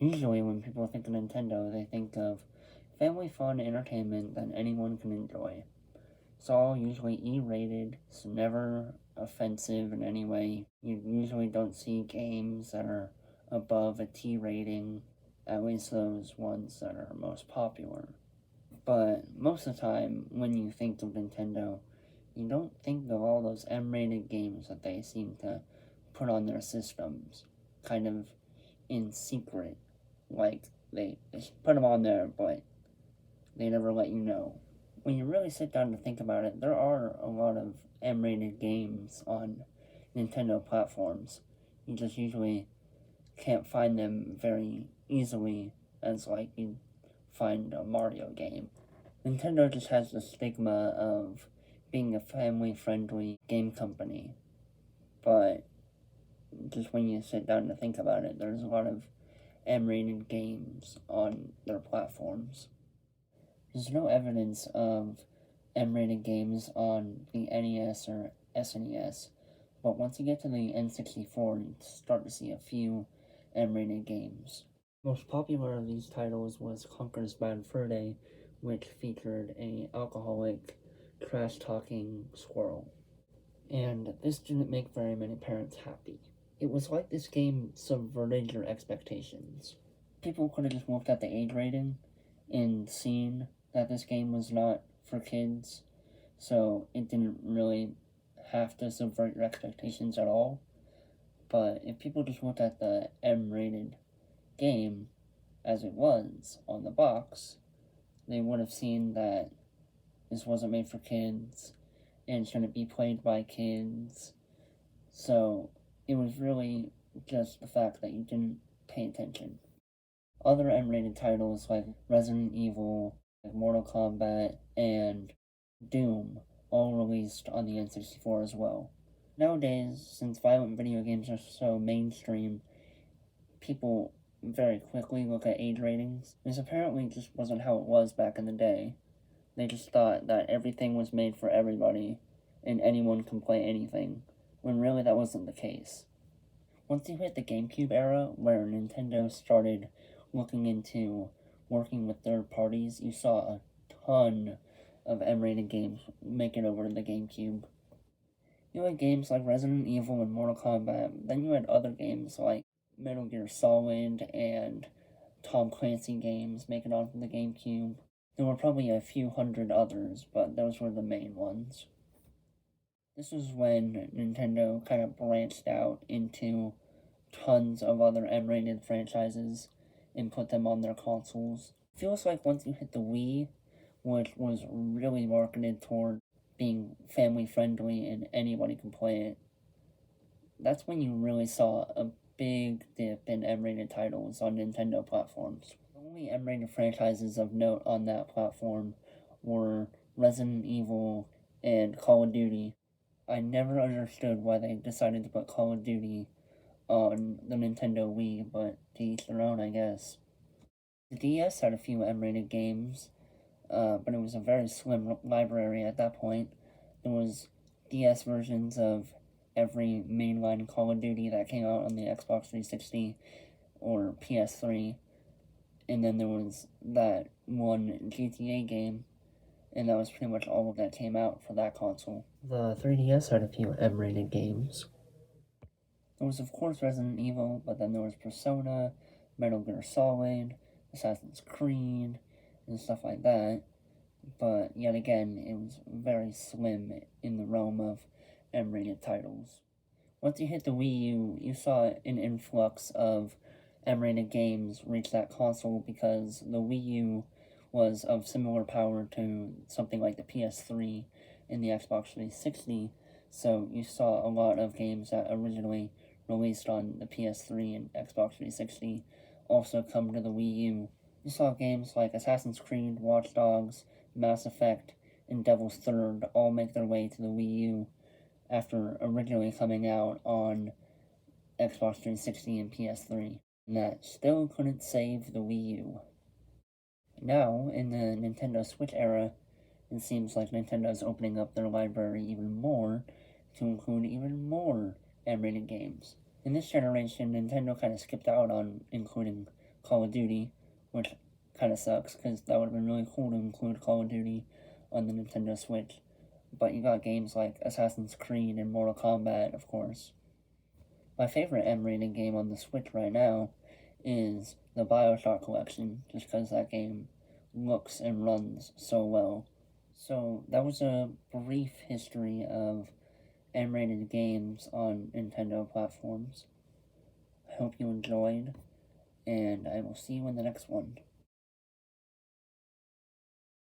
Usually, when people think of Nintendo, they think of family fun entertainment that anyone can enjoy. It's all usually E-rated, it's never offensive in any way. You usually don't see games that are above a T rating, at least those ones that are most popular. But most of the time, when you think of Nintendo, you don't think of all those M-rated games that they seem to put on their systems, kind of in secret. Like, they put them on there, but they never let you know. When you really sit down to think about it, there are a lot of M-rated games on Nintendo platforms. You just usually can't find them very easily as like you find a Mario game. Nintendo just has the stigma of being a family-friendly game company, but just when you sit down to think about it, there's a lot of M-rated games on their platforms. There's no evidence of M-rated games on the NES or SNES, but once you get to the N64, you start to see a few M-rated games. Most popular of these titles was Conker's Bad Fur Day, which featured a alcoholic, trash-talking squirrel. And this didn't make very many parents happy. It was like this game subverted your expectations. People could have just looked at the age rating and seen that this game was not for kids, so it didn't really have to subvert your expectations at all. But if people just looked at the M-rated game as it was on the box, they would have seen that this wasn't made for kids and shouldn't be played by kids. So it was really just the fact that you didn't pay attention. Other M-rated titles like Resident Evil, like Mortal Kombat, and Doom all released on the N64 as well. Nowadays, since violent video games are so mainstream, people very quickly look at age ratings. This apparently just wasn't how it was back in the day. They just thought that everything was made for everybody and anyone can play anything, when really that wasn't the case. Once you hit the GameCube era, where Nintendo started looking into working with third parties, you saw a ton of M-rated games make it over to the GameCube. You had games like Resident Evil and Mortal Kombat, then you had other games like Metal Gear Solid and Tom Clancy games make it onto the GameCube. There were probably a few hundred others, but those were the main ones. This was when Nintendo kind of branched out into tons of other M-rated franchises and put them on their consoles. Feels like once you hit the Wii, which was really marketed toward being family friendly and anybody can play it, that's when you really saw a big dip in M-rated titles on Nintendo platforms. The only M-rated franchises of note on that platform were Resident Evil and Call of Duty. I never understood why they decided to put Call of Duty on the Nintendo Wii, but to each their own, I guess. The DS had a few M-rated games, but it was a very slim library at that point. There was DS versions of every mainline Call of Duty that came out on the Xbox 360 or PS3, and then there was that one GTA game, and that was pretty much all that came out for that console. The 3DS had a few M-rated games. There was, of course, Resident Evil, but then there was Persona, Metal Gear Solid, Assassin's Creed, and stuff like that. But yet again, it was very slim in the realm of M-rated titles. Once you hit the Wii U, you saw an influx of M-rated games reach that console because the Wii U was of similar power to something like the PS3 and the Xbox 360, so you saw a lot of games that originally released on the PS3 and Xbox 360 also come to the Wii U. You saw games like Assassin's Creed, Watch Dogs, Mass Effect, and Devil's Third all make their way to the Wii U after originally coming out on Xbox 360 and PS3. And that still couldn't save the Wii U. Now, in the Nintendo Switch era, it seems like Nintendo's opening up their library even more to include even more M-rated games. In this generation, Nintendo kind of skipped out on including Call of Duty, which kind of sucks because that would have been really cool to include Call of Duty on the Nintendo Switch. But you got games like Assassin's Creed and Mortal Kombat, of course. My favorite M-rated game on the Switch right now is the BioShock Collection, just because that game looks and runs so well. So that was a brief history of M-rated games on Nintendo platforms. I hope you enjoyed, and I will see you in the next one.